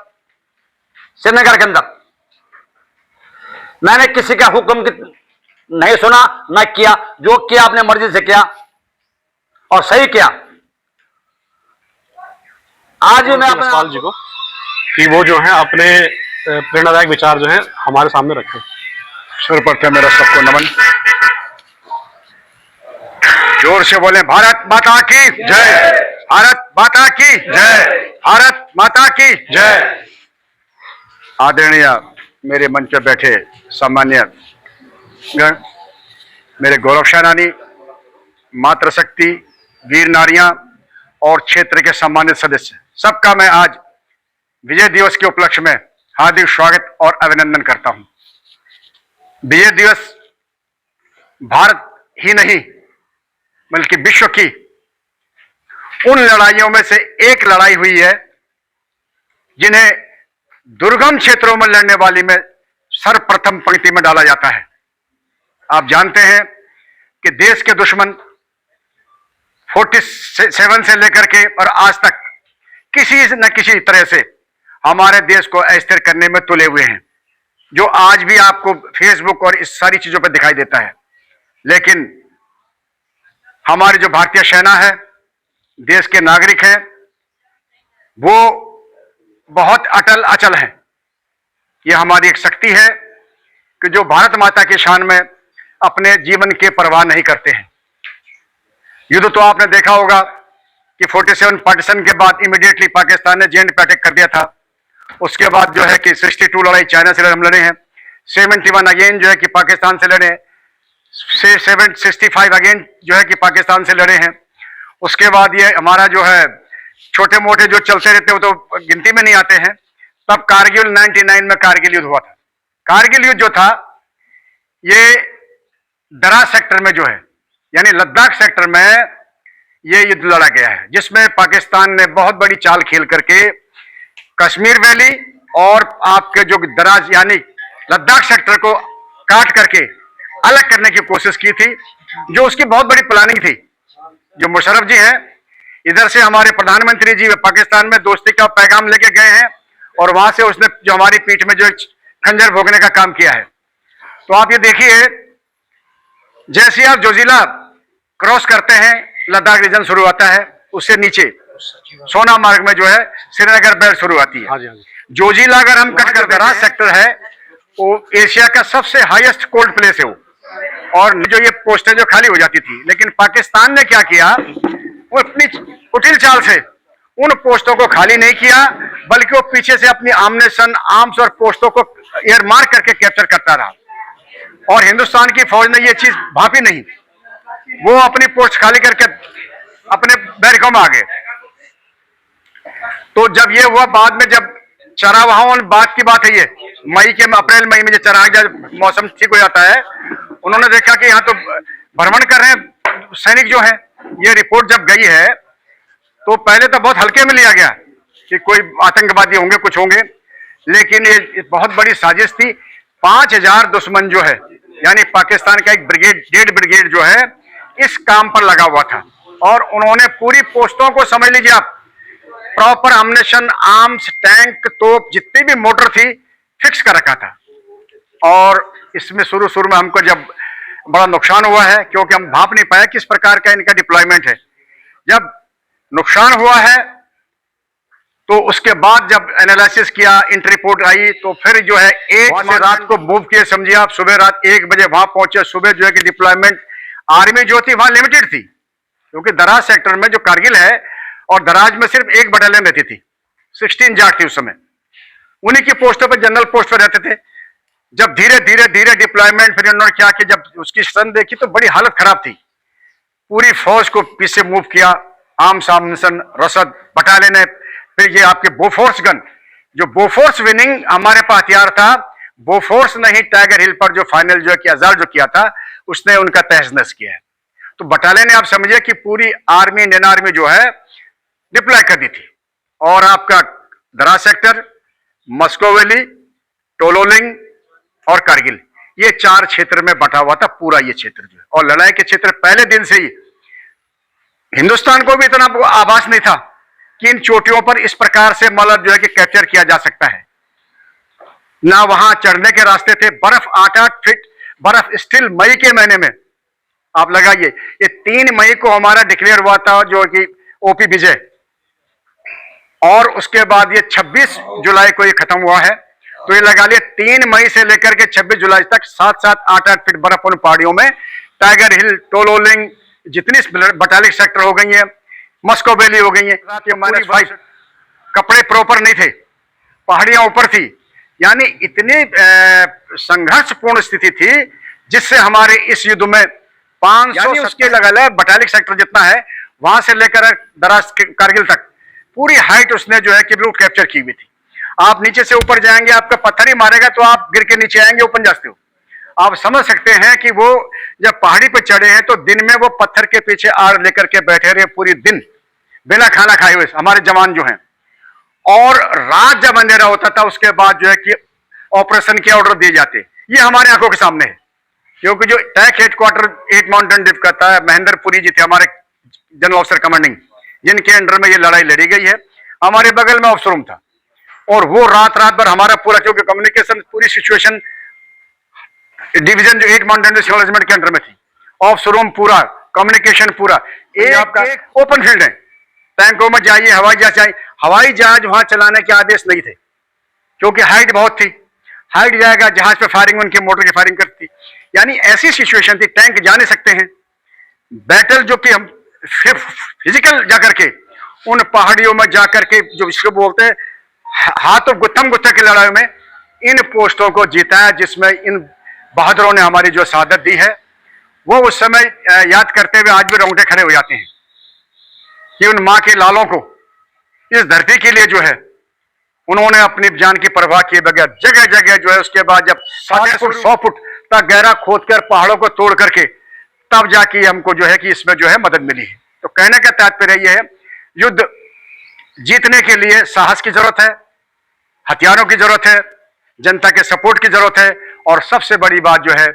श्रीनगर के अंदर मैंने किसी का हुक्म नहीं सुना, न किया। जो किया अपने मर्जी से किया और सही किया। आज भी मैं अपने सवाल जी को कि वो जो है अपने प्रेरणादायक विचार जो है हमारे सामने रखें। सर्वप्रथम मेरा सबको नमन। जोर से बोले भारत माता की जय, भारत माता की जय, भारत माता की जय। आदरणीय मेरे मंच पर बैठे सम्मान्य गण, मेरे गौरवशाली मातृशक्ति, वीर नारियां और क्षेत्र के सम्मानित सदस्य, सबका मैं आज विजय दिवस के उपलक्ष्य में हार्दिक स्वागत और अभिनंदन करता हूं। विजय दिवस भारत ही नहीं बल्कि विश्व की उन लड़ाइयों में से एक लड़ाई हुई है जिन्हें दुर्गम क्षेत्रों में लड़ने वाली में सर्वप्रथम पंक्ति में डाला जाता है। आप जानते हैं कि देश के दुश्मन 47 से लेकर के और आज तक किसी न किसी तरह से हमारे देश को अस्थिर करने में तुले हुए हैं, जो आज भी आपको फेसबुक और इस सारी चीजों पर दिखाई देता है। लेकिन हमारी जो भारतीय सेना है, देश के नागरिक हैं, वो बहुत अटल अचल हैं। ये हमारी एक शक्ति है कि जो भारत माता की शान में अपने जीवन के परवाह नहीं करते हैं। युद्ध तो आपने देखा होगा कि 47 पार्टीशन के बाद इमीडिएटली पाकिस्तान ने जेएंड पे अटैक कर दिया था। उसके बाद जो है कि 62 लड़ाई चाइना से हम लड़े हैं, 71 अगेन जो है कि पाकिस्तान से लड़े, 65 अगेन जो है कि पाकिस्तान से लड़े हैं। उसके बाद ये हमारा जो है छोटे मोटे जो चलते रहते वो तो गिनती में नहीं आते हैं। तब कारगिल 99 में कारगिल युद्ध हुआ था। कारगिल युद्ध जो था ये दरा सेक्टर में जो है यानी लद्दाख सेक्टर में ये युद्ध लड़ा गया है, जिसमें पाकिस्तान ने बहुत बड़ी चाल खेल करके कश्मीर वैली और आपके जो दराज यानी लद्दाख सेक्टर को काट करके अलग करने की कोशिश की थी, जो उसकी बहुत बड़ी प्लानिंग थी। जो मुशर्रफ जी हैं, इधर से हमारे प्रधानमंत्री जी पाकिस्तान में दोस्ती का पैगाम लेके गए हैं और वहां से उसने जो हमारी पीठ में जो खंजर भोगने का काम किया है। तो आप ये देखिए, जैसे आप जोजिला क्रॉस करते हैं, लद्दाख रीजन शुरू आता है, उससे नीचे सोना मार्ग में जो है श्रीनगर बेल्ट शुरू आती है। हाँ जी, हाँ जी। जोजिला अगर हम कट कर दराज सेक्टर है, वो एशिया का सबसे हाईएस्ट कोल्ड प्लेस है वो, और जो ये पोस्टें जो खाली हो जाती थी, लेकिन पाकिस्तान ने क्या किया, वो अपनी कुटिल चाल से उन पोस्टों को खाली नहीं किया, बल्कि वो पीछे से अपनी आर्म्स और पोस्टों को एयर मार्क करके कैप्चर करता रहा। और हिंदुस्तान की फौज ने ये चीज भापी नहीं, वो अपनी पोस्ट खाली करके अपने बैरकों में आ गए। तो जब ये हुआ, बाद में जब चरावाहों बात की बात है, ये अप्रैल मई में जो चराग जब मौसम ठीक हो जाता है, उन्होंने देखा कि यहाँ तो भ्रमण कर रहे हैं सैनिक जो है। ये रिपोर्ट जब गई है तो पहले तो बहुत हल्के में लिया गया कि कोई आतंकवादी होंगे, कुछ होंगे, लेकिन ये बहुत बड़ी साजिश थी। 5000 दुश्मन जो है यानी पाकिस्तान का एक ब्रिगेड, डेढ़ ब्रिगेड जो है इस काम पर लगा हुआ था, और उन्होंने पूरी पोस्टों को समझ लीजिए आप प्रॉपर अम्युनिशन, आर्म्स, टैंक, तोप, जितनी भी मोटर थी फिक्स कर रखा था। और इसमें शुरू में हमको जब बड़ा नुकसान हुआ है, क्योंकि हम भाप नहीं पाए किस प्रकार का इनका डिप्लॉयमेंट है। जब नुकसान हुआ है तो उसके बाद जब एनालिसिस किया, इंटर रिपोर्ट आई, तो फिर जो है एक से रात को मूव किए, समझिए आप, सुबह रात 1 बजे वहां पहुंचे। सुबह जो है कि डिप्लॉयमेंट आर्मी जो थी वहां लिमिटेड थी, क्योंकि दराज सेक्टर में जो कारगिल है और दराज में सिर्फ एक बटालियन रहती थी, 16 जाट थी उस समय, उन्हीं की पोस्टों पर, जनरल पोस्ट पर रहते थे। जब धीरे धीरे डिप्लॉयमेंट, फिर उन्होंने क्या कि जब उसकी सन देखी तो बड़ी हालत खराब थी। पूरी फौज को पीछे मूव किया, आर्म्स, आम्युनिशन, रसद, बटालियन है। फिर ये आपके बोफोर्स गन, जो बोफोर्स विनिंग हमारे पास हथियार था, बोफोर्स ने ही टाइगर हिल पर जो फाइनल जो किया, अजाल जो किया था, उसने उनका तहस नहस किया है। तो बटालियन ने आप समझिए कि पूरी आर्मी, इंडियन आर्मी जो है डिप्लॉय कर दी थी। और आपका दराज सेक्टर, मस्को वैली, टोलोलिंग और कारगिल, ये 4 क्षेत्र में बटा हुआ था पूरा ये क्षेत्र जो है। और लड़ाई के क्षेत्र पहले दिन से ही हिंदुस्तान को भी इतना आभास नहीं था कि इन चोटियों पर इस प्रकार से मतलब जो है कि कैप्चर किया जा सकता है। ना वहां चढ़ने के रास्ते थे, बर्फ 8-8 फीट बर्फ स्टिल मई के महीने में आप लगाइए। ये 3 मई को हमारा डिक्लेयर हुआ था जो कि ओपी विजय, और उसके बाद ये 26 जुलाई को ये खत्म हुआ है। तो ये लगा लिया 3 मई से लेकर के 26 जुलाई तक 7-7, 8-8 फीट बर्फ उन पहाड़ियों में। टाइगर हिल, टोलोलिंग, जितनी बटालिक सेक्टर हो गई है, मस्को वैली हो गई है, -5, कपड़े प्रॉपर नहीं थे, पहाड़ियां ऊपर थी, यानी इतनी संघर्षपूर्ण स्थिति थी जिससे हमारे इस युद्ध में 500 उसके लगा बटालिक सेक्टर जितना है, वहां से लेकर दराज कारगिल तक पूरी हाइट उसने जो है कि बिल्कुल कैप्चर की हुई थी। आप नीचे से ऊपर जाएंगे, आपका पत्थर ही मारेगा तो आप गिर के नीचे आएंगे, ऊपर जाते हो। आप समझ सकते हैं कि वो जब पहाड़ी पर चढ़े हैं तो दिन में वो पत्थर के पीछे आड़ लेकर के बैठे रहे पूरी दिन बिना खाना खाए हुए हमारे जवान जो हैं। और रात जब अंधेरा होता था उसके बाद जो है कि ऑपरेशन के ऑर्डर दिए जाते, ये हमारे आंखों के सामने है। क्योंकि जो टैक हेडक्वार्टर 8 माउंटेन डिप का था, महेंद्रपुरी जी थे हमारे जनरल ऑफिसर कमांडिंग, जिनके अंडर में ये लड़ाई लड़ी गई है, हमारे बगल में ऑफिसर रूम था। और वो रात भर हमारा पूरा, क्योंकि कम्युनिकेशन पूरी सिचुएशन डिवीजन जो 8 माउंटेन रेजिमेंट के अंडर में थी, ऑफिसर रूम पूरा, कम्युनिकेशन पूरा, एक ओपन फील्ड है। टैंकों में जाइए, हवाई जहाज चाहिए, हवाई जहाज वहां चलाने के आदेश नहीं थे क्योंकि हाइट बहुत थी। हाइट जाएगा, जहाज पे फायरिंग, उनके मोटर की फायरिंग करती, यानी ऐसी सिचुएशन थी, टैंक जा नहीं सकते हैं। बैटल जो कि हम फिजिकल जाकर के उन पहाड़ियों में जाकर के, जो इसको बोलते हैं हाथों गुत्थम गुत्थे की लड़ाई में इन पोस्टों को जीता है, जिसमें इन बहादुरों ने हमारी जो शहादत दी है, वो उस समय याद करते हुए आज भी रोंगटे खड़े हो जाते हैं कि उन मां के लालों को इस धरती के लिए जो है उन्होंने अपनी जान की परवाह किए बगैर जगह जगह जो है, उसके बाद जब 7 फुट 100 फुट तक गहरा खोद कर पहाड़ों को तोड़ करके तब जाके हमको जो है कि इसमें जो है मदद मिली है। तो कहने का तात्पर्य यह है, युद्ध जीतने के लिए साहस की जरूरत है, हथियारों की जरूरत है, जनता के सपोर्ट की जरूरत है, और सबसे बड़ी बात जो है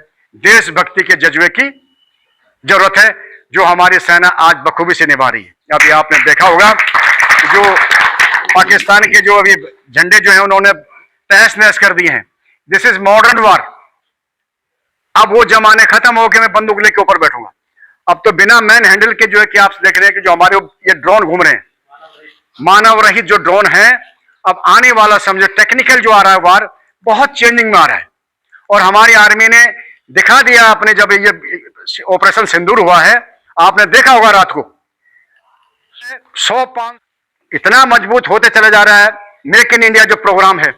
देशभक्ति के जज्बे की जरूरत है, जो हमारी सेना आज बखूबी से निभा रही है। अभी आपने देखा होगा जो पाकिस्तान के जो अभी झंडे जो है उन्होंने तहस नहस कर दिए हैं। This is modern war. अब वो जमाने खत्म हो के मैं बंदूक लेके ऊपर बैठूंगा। अब तो बिना मैन हैंडल के जो है कि आप देख रहे हैं कि जो हमारे ये ड्रोन घूम रहे हैं, मानव रहित जो ड्रोन है, अब आने वाला समझो टेक्निकल जो आ रहा है वार बहुत चेंजिंग में आ रहा है। और हमारी आर्मी ने दिखा दिया, आपने जब ये ऑपरेशन सिंदूर हुआ है, आपने देखा होगा रात को 100 इतना मजबूत होते चला जा रहा है। मेक इन इंडिया जो प्रोग्राम है,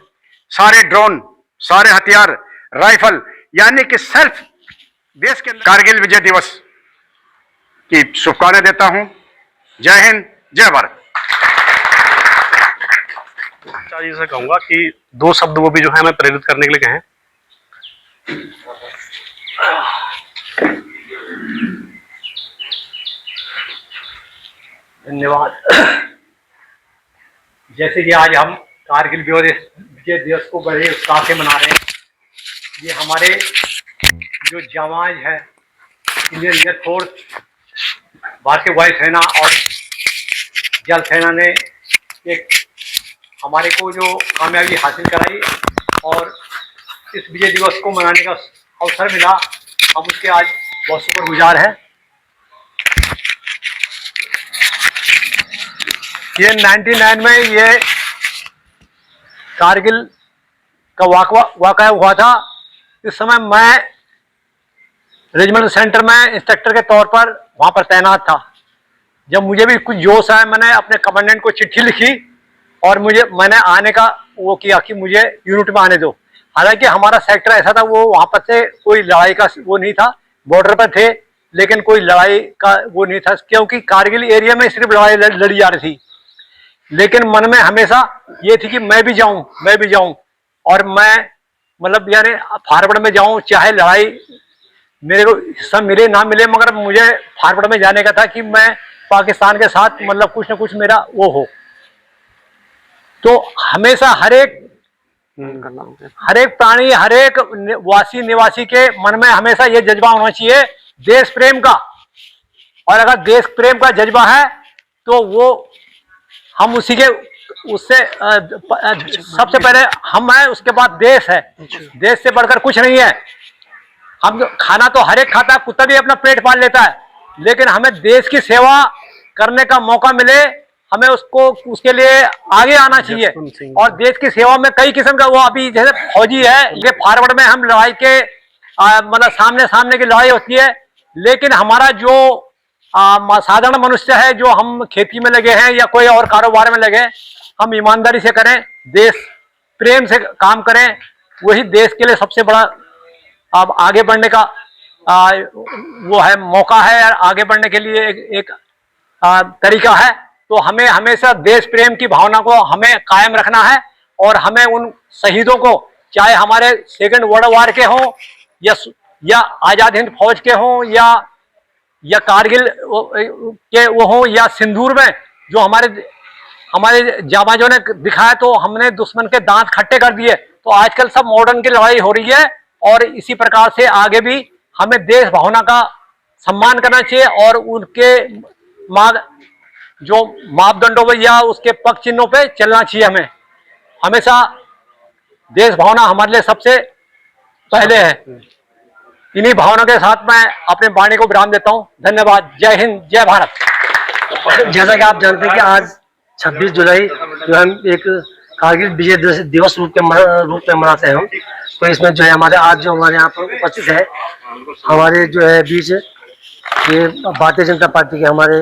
सारे ड्रोन, सारे हथियार, राइफल, यानी कि सेल्फ देश के कारगिल विजय दिवस की शुभकामनाएं देता हूं। जय हिंद, जय भारत। आचार्य जी से कहूंगा कि 2 शब्द वो भी जो है हमें प्रेरित करने के लिए कहें। धन्यवाद। जैसे कि आज हम कारगिल विजय दिवस को बड़े उत्साह से मना रहे हैं, ये हमारे जो जवान है, इंडियन एयरफोर्स, भारतीय वायु सेना और जल सेना ने एक हमारे को जो कामयाबी हासिल कराई और इस विजय दिवस को मनाने का अवसर मिला, हम उसके आज बहुत शुक्रगुजार हैं। ये 99 में ये कारगिल का वाक़या हुआ था। इस समय मैं रेजिमेंटल सेंटर में इंस्ट्रक्टर के तौर पर वहाँ पर तैनात था। जब मुझे भी कुछ जोश आया, मैंने अपने कमांडेंट को चिट्ठी लिखी और मैंने आने का वो किया कि मुझे यूनिट में आने दो। हालांकि हमारा सेक्टर ऐसा था, वो वहाँ पर से कोई लड़ाई का वो नहीं था, बॉर्डर पर थे, लेकिन कोई लड़ाई का वो नहीं था, क्योंकि कारगिल एरिया में सिर्फ लड़ाई लड़ी जा रही थी। लेकिन मन में हमेशा ये थी कि मैं भी जाऊं और मैं मतलब यानी फॉरवर्ड में जाऊं, चाहे लड़ाई मेरे को हिस्सा मिले ना मिले, मगर मुझे फॉरवर्ड में जाने का था कि मैं पाकिस्तान के साथ मतलब कुछ ना कुछ मेरा वो हो। तो हमेशा हर एक प्राणी, हर एक निवासी के मन में हमेशा ये जज्बा होना चाहिए देश प्रेम का। और अगर देश प्रेम का जज्बा है तो वो हम उससे सबसे पहले हम हैं, उसके बाद देश है। देश से बढ़कर कुछ नहीं है। हम खाना तो हर एक खाता है, कुत्ता भी अपना पेट पाल लेता है, लेकिन हमें देश की सेवा करने का मौका मिले, हमें उसके लिए आगे आना चाहिए। और देश की सेवा में कई किस्म का, वो अभी जैसे फौजी है, ये फॉरवर्ड में हम लड़ाई के मतलब सामने की लड़ाई होती है, लेकिन हमारा जो साधारण मनुष्य है, जो हम खेती में लगे हैं या कोई और कारोबार में लगे हैं, हम ईमानदारी से करें, देश प्रेम से काम करें, वही देश के लिए सबसे बड़ा अब आगे बढ़ने का वो है, मौका है, और आगे बढ़ने के लिए एक तरीका है। तो हमें हमेशा देश प्रेम की भावना को हमें कायम रखना है, और हमें उन शहीदों को, चाहे हमारे सेकेंड वर्ल्ड वॉर के हों या आज़ाद हिंद फौज के हों या कारगिल के वो हों, या सिंदूर में जो हमारे जाबाजों ने दिखाया, तो हमने दुश्मन के दांत खट्टे कर दिए। तो आजकल सब मॉडर्न की लड़ाई हो रही है, और इसी प्रकार से आगे भी हमें देश भावना का सम्मान करना चाहिए, और उनके जो मापदंडों पर या उसके पक्ष चिन्हों पे चलना चाहिए। हमें हमेशा देश भावना हमारे लिए सबसे पहले है। इन्हीं भावना के साथ मैं अपने वाणी को विराम देता हूं। धन्यवाद। जय हिंद, जय भारत। जैसा कि आप जानते हैं कि आज 26 जुलाई जो हम एक कारगिल विजय दिवस रूप में मनाते हैं हम, तो इसमें जो है आज हमारे यहाँ पर उपस्थित है, हमारे जो है बीच ये भारतीय जनता पार्टी के हमारे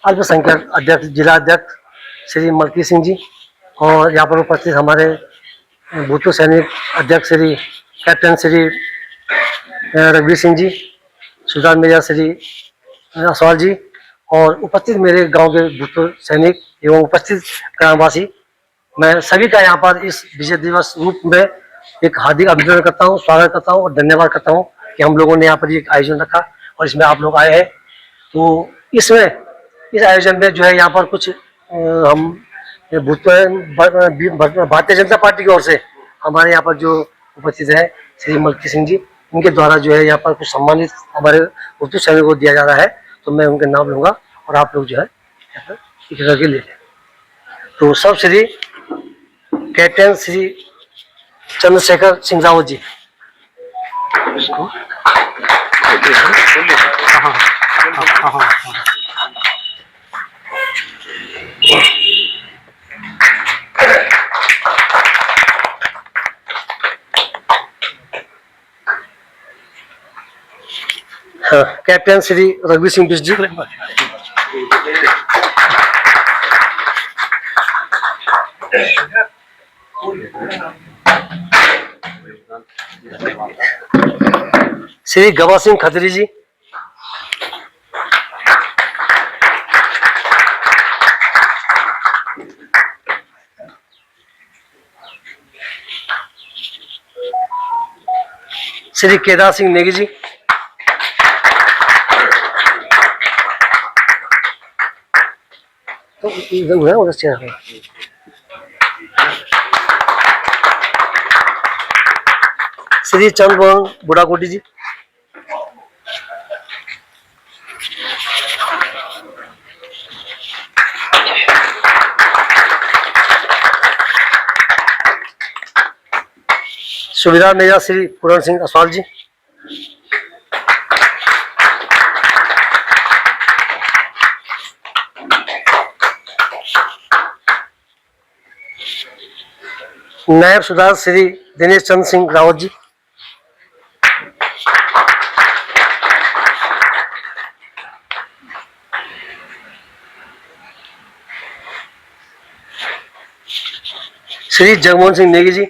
अल्पसंख्यक अध्यक्ष, जिला अध्यक्ष श्री मलकी सिंह जी, और यहाँ पर उपस्थित हमारे भूतपूर्व सैनिक अध्यक्ष श्री कैप्टन श्री रघुवीर सिंह जी, सुल्तान मेजर श्री असवाल जी, और उपस्थित मेरे गांव के भूतपूर्व सैनिक एवं उपस्थित ग्रामवासी, मैं सभी का यहाँ पर इस विजय दिवस रूप में एक हार्दिक अभिनंदन करता हूँ, स्वागत करता हूँ और धन्यवाद करता हूँ कि हम लोगों ने यहाँ पर एक आयोजन रखा और इसमें आप लोग आए हैं। तो इस आयोजन में जो है यहाँ पर कुछ हम भारतीय जनता पार्टी की ओर से हमारे यहाँ पर जो उपस्थित है श्री मलकी सिंह जी, उनके द्वारा जो है यहाँ पर कुछ सम्मानित हमारे उर्दू सैनिकों को दिया जा रहा है। तो मैं उनके नाम लूँगा और आप लोग जो है यहाँ पर एक करके ले लें। तो सब श्री कैप्टन श्री चंद्रशेखर सिंह रावत जी। हाँ, कैप्टन श्री रघुवीर सिंह बिष्ट जी। श्री गवा सिंह खत्री जी। श्री केदार सिंह नेगी जी। तो इधर है उधर से श्री चंद्रमोहन बुढ़ाकोटी जी। सुबेदार मेजर श्री पूरण सिंह असवाल जी, नायब सुबेदार श्री दिनेश चंद्र सिंह रावत जी, श्री जगमोहन सिंह नेगी जी,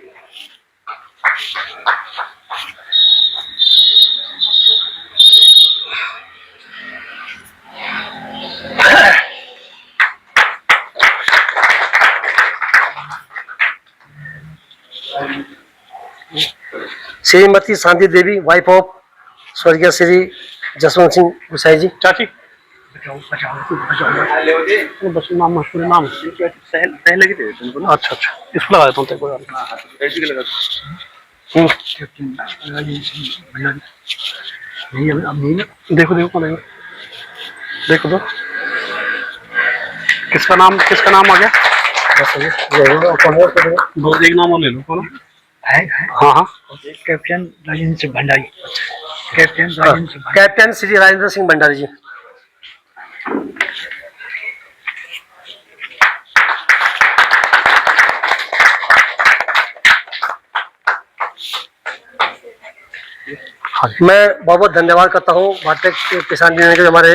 श्रीमती शांति देवी वाइफ ऑफ स्वर्गीय श्री जसवंत सिंह गुसाई जी। चाची बस नाम मशहूर नाम पहले की दे तुमको ना। अच्छा अच्छा इसको लगा देता हूँ कोई बात नहीं। ऐसे के लगा देखो देखो कौन है देखो तो किसका नाम आ गया। दो एक नाम और ले लो कौन है। हाँ हाँ कैप्टन राजेंद्र सिंह भंडारी, कैप्टन श्री राजेंद्र सिंह भंडारी जी। मैं बहुत बहुत धन्यवाद करता हूँ भारतीय किसान यूनियन के हमारे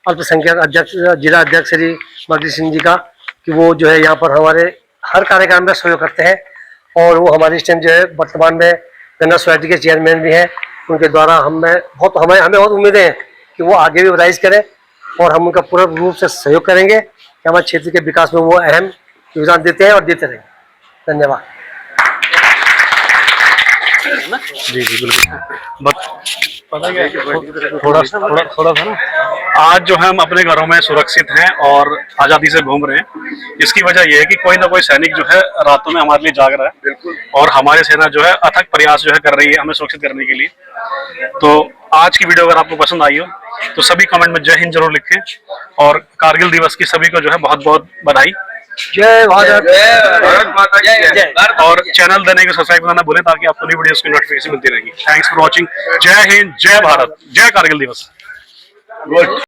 अल्पसंख्यक अध्यक्ष जिला अध्यक्ष श्री मगजी सिंह जी का, कि वो जो है यहाँ पर हमारे हर कार्यक्रम में सहयोग करते हैं और वो हमारी इस टाइम जो है वर्तमान में गन्ना सोसाइटी के चेयरमैन भी हैं। उनके द्वारा हमें बहुत उम्मीदें हैं कि वो आगे भी राइज करें और हम उनका पूर्ण रूप से सहयोग करेंगे कि हमारे क्षेत्र के विकास में वो अहम योगदान देते हैं और देते रहेंगे। धन्यवाद। जी जी बिल्कुल। बट पता क्या थोड़ा था ना, आज जो है हम अपने घरों में सुरक्षित हैं और आज़ादी से घूम रहे हैं। इसकी वजह यह है कि कोई ना कोई सैनिक जो है रातों में हमारे लिए जाग रहा है। बिल्कुल। और हमारी सेना जो है अथक प्रयास जो है कर रही है हमें सुरक्षित करने के लिए। तो आज की वीडियो अगर आपको पसंद आई हो तो सभी कमेंट में जय हिंद जरूर लिखें और कारगिल दिवस की सभी को जो है बहुत बहुत बधाई। जय भारत, भारत माता की जय। और चैनल देने को सब्सक्राइब करना भूलें ताकि आपको नई वीडियोस की नोटिफिकेशन मिलती रहेगी। Thanks for watching. जय हिंद, जय भारत, जय कारगिल दिवस।